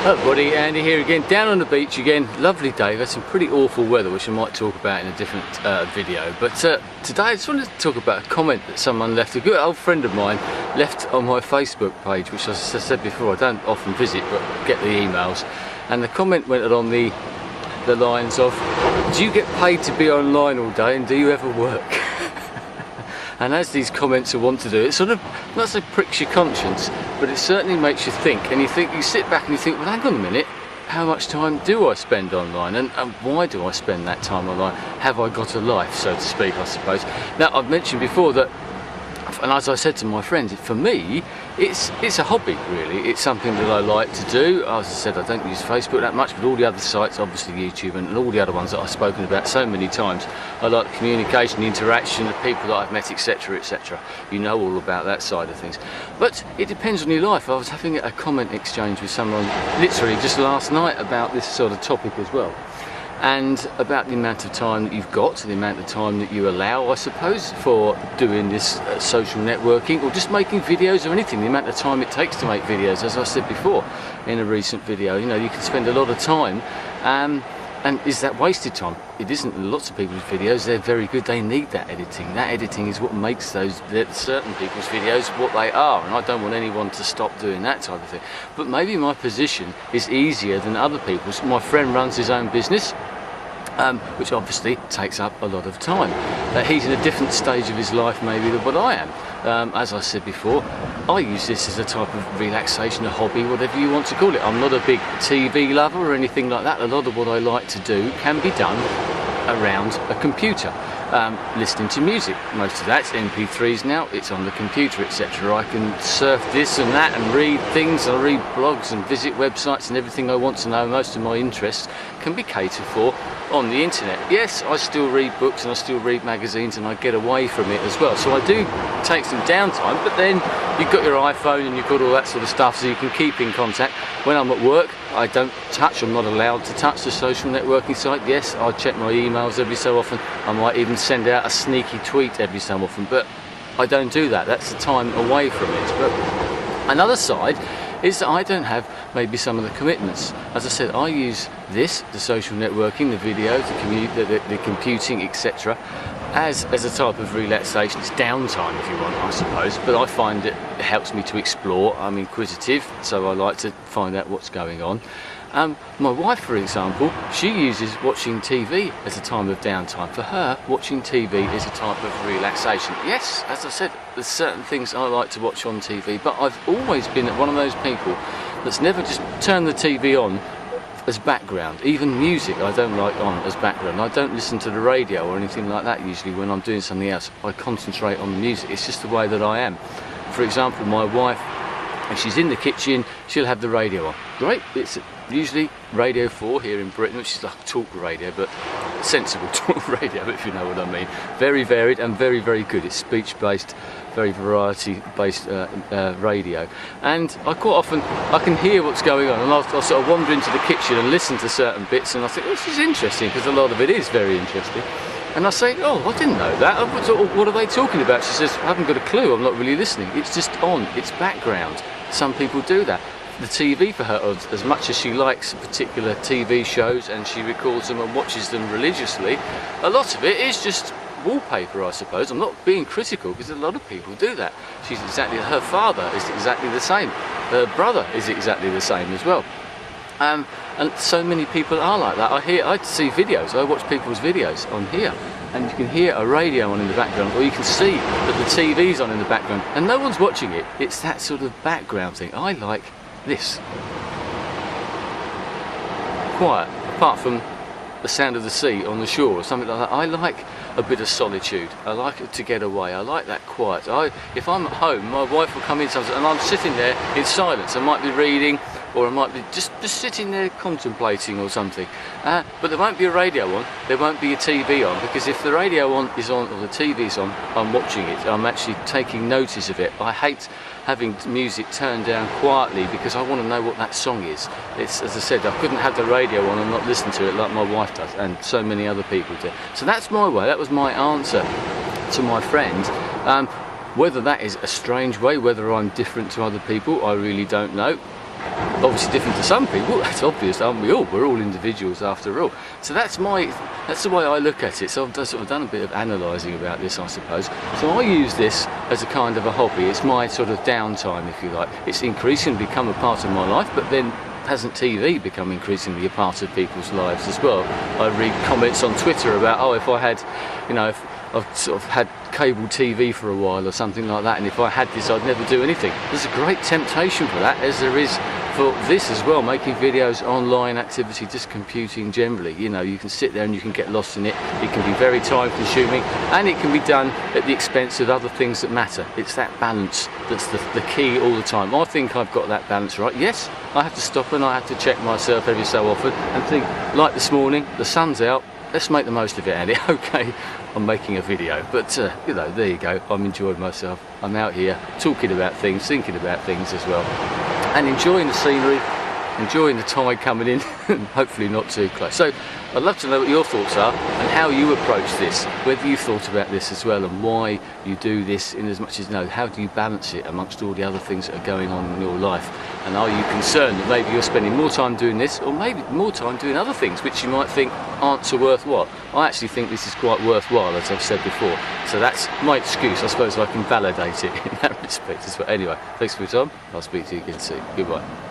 Hello everybody, Andy here again, down on the beach again. Lovely day, we've had some pretty awful weather which I might talk about in a different video, but today I just wanted to talk about a comment that someone left, a good old friend of mine left on my Facebook page, which as I said before I don't often visit but get the emails, and the comment went along the lines of, do you get paid to be online all day and do you ever work? And as these comments are wont to do, it sort of, not so pricks your conscience, but it certainly makes you think. And you sit back and you think, well, hang on a minute, how much time do I spend online? And why do I spend that time online? Have I got a life, so to speak, I suppose? Now, I've mentioned before that, and as I said to my friends, for me, it's a hobby, really. It's something that I like to do. As I said, I don't use Facebook that much, but all the other sites, obviously YouTube and all the other ones that I've spoken about so many times, I like the communication, the interaction, the people that I've met, etc, etc. You know all about that side of things. But it depends on your life. I was having a comment exchange with someone literally just last night about this sort of topic as well. And about the amount of time that you've got, the amount of time that you allow, I suppose, for doing this social networking or just making videos or anything, the amount of time it takes to make videos. As I said before in a recent video, you know, you can spend a lot of time, and is that wasted time? It isn't. Lots of people's videos, they're very good, they need that editing. That editing is what makes those certain people's videos what they are, and I don't want anyone to stop doing that type of thing. But maybe my position is easier than other people's. My friend runs his own business, which obviously takes up a lot of time. He's in a different stage of his life maybe than what I am. As I said before, I use this as a type of relaxation, a hobby, whatever you want to call it. I'm not a big TV lover or anything like that. A lot of what I like to do can be done around a computer. Listening to music, most of that's MP3s now, it's on the computer, etc. I can surf this and that and read things, I read blogs and visit websites and everything I want to know. Most of my interests can be catered for on the internet. Yes, I still read books and I still read magazines and I get away from it as well. So I do take some downtime, but then you've got your iPhone and you've got all that sort of stuff so you can keep in contact. When I'm at work, I don't touch, I'm not allowed to touch the social networking site. Yes, I check my emails every so often. I might even send out a sneaky tweet every so often, but I don't do that. That's the time away from it. But another side is that I don't have maybe some of the commitments. As I said, I use this, the social networking, the video, the computing, etc. as a type of relaxation. It's downtime if you want, I suppose, but I find it helps me to explore. I'm inquisitive, so I like to find out what's going on. My wife, for example, she uses watching TV as a time of downtime. For her, watching TV is a type of relaxation. Yes, as I said, there's certain things I like to watch on TV, but I've always been one of those people that's never just turned the TV on as background. Even music I don't like on as background. I don't listen to the radio or anything like that usually when I'm doing something else. I concentrate on the music. It's just the way that I am. For example, my wife, if she's in the kitchen, she'll have the radio on. Great, it's usually Radio 4 here in Britain, which is like talk radio, but sensible talk radio, if you know what I mean. Very varied and very, very good. It's speech-based, very variety-based radio. And I quite often, I can hear what's going on, and I'll sort of wander into the kitchen and listen to certain bits, and I think, this is interesting, because a lot of it is very interesting. And I say, oh, I didn't know that. What are they talking about? She says, I haven't got a clue, I'm not really listening. It's just on, it's background. Some people do that. The TV for her, as much as she likes particular TV shows and she records them and watches them religiously, a lot of it is just wallpaper, I suppose. I'm not being critical because a lot of people do that. Her father is exactly the same. Her brother is exactly the same as well. And so many people are like that. I see videos, I watch people's videos on here, and you can hear a radio on in the background, or you can see that the TV's on in the background, and no one's watching it. It's that sort of background thing. I like this. Quiet, apart from the sound of the sea on the shore or something like that. I like a bit of solitude. I like it to get away. I like that quiet. If I'm at home, my wife will come in sometimes and I'm sitting there in silence. I might be reading, or I might be just sitting there contemplating or something. But there won't be a radio on, there won't be a TV on, because if the radio is on or the TV's on, I'm watching it. I'm actually taking notice of it. I hate having music turned down quietly because I want to know what that song is. It's, as I said, I couldn't have the radio on and not listen to it like my wife does, and so many other people do. So that's my way. That was my answer to my friend. Whether that is a strange way, whether I'm different to other people, I really don't know. obviously different to some people. That's obvious, aren't we all? We're all individuals after all. So that's the way I look at it. So I've sort of done a bit of analysing about this, I suppose. So I use this as a kind of a hobby. It's my sort of downtime, if you like. It's increasingly become a part of my life, but then hasn't TV become increasingly a part of people's lives as well? I read comments on Twitter about, oh, if I had, you know, if I've sort of had cable TV for a while or something like that, and if I had this I'd never do anything. There's a great temptation for that, as there is for this as well, making videos, online activity, just computing generally. You know, you can sit there and you can get lost in it. It can be very time consuming, and it can be done at the expense of other things that matter. It's that balance that's the key all the time. I think I've got that balance right. Yes, I have to stop and I have to check myself every so often and think, like this morning, the sun's out, let's make the most of it, Andy. Okay, I'm making a video, but you know, there you go. I'm enjoying myself. I'm out here talking about things, thinking about things as well, and enjoying the scenery, enjoying the tide coming in, and hopefully not too close. So I'd love to know what your thoughts are and how you approach this, whether you've thought about this as well and why you do this, in as much as, you know, how do you balance it amongst all the other things that are going on in your life, and are you concerned that maybe you're spending more time doing this or maybe more time doing other things which you might think aren't so worthwhile. I actually think this is quite worthwhile, as I've said before, so that's my excuse. I suppose I can validate it in that respect as well. Anyway, thanks for your time. I'll speak to you again soon. Goodbye.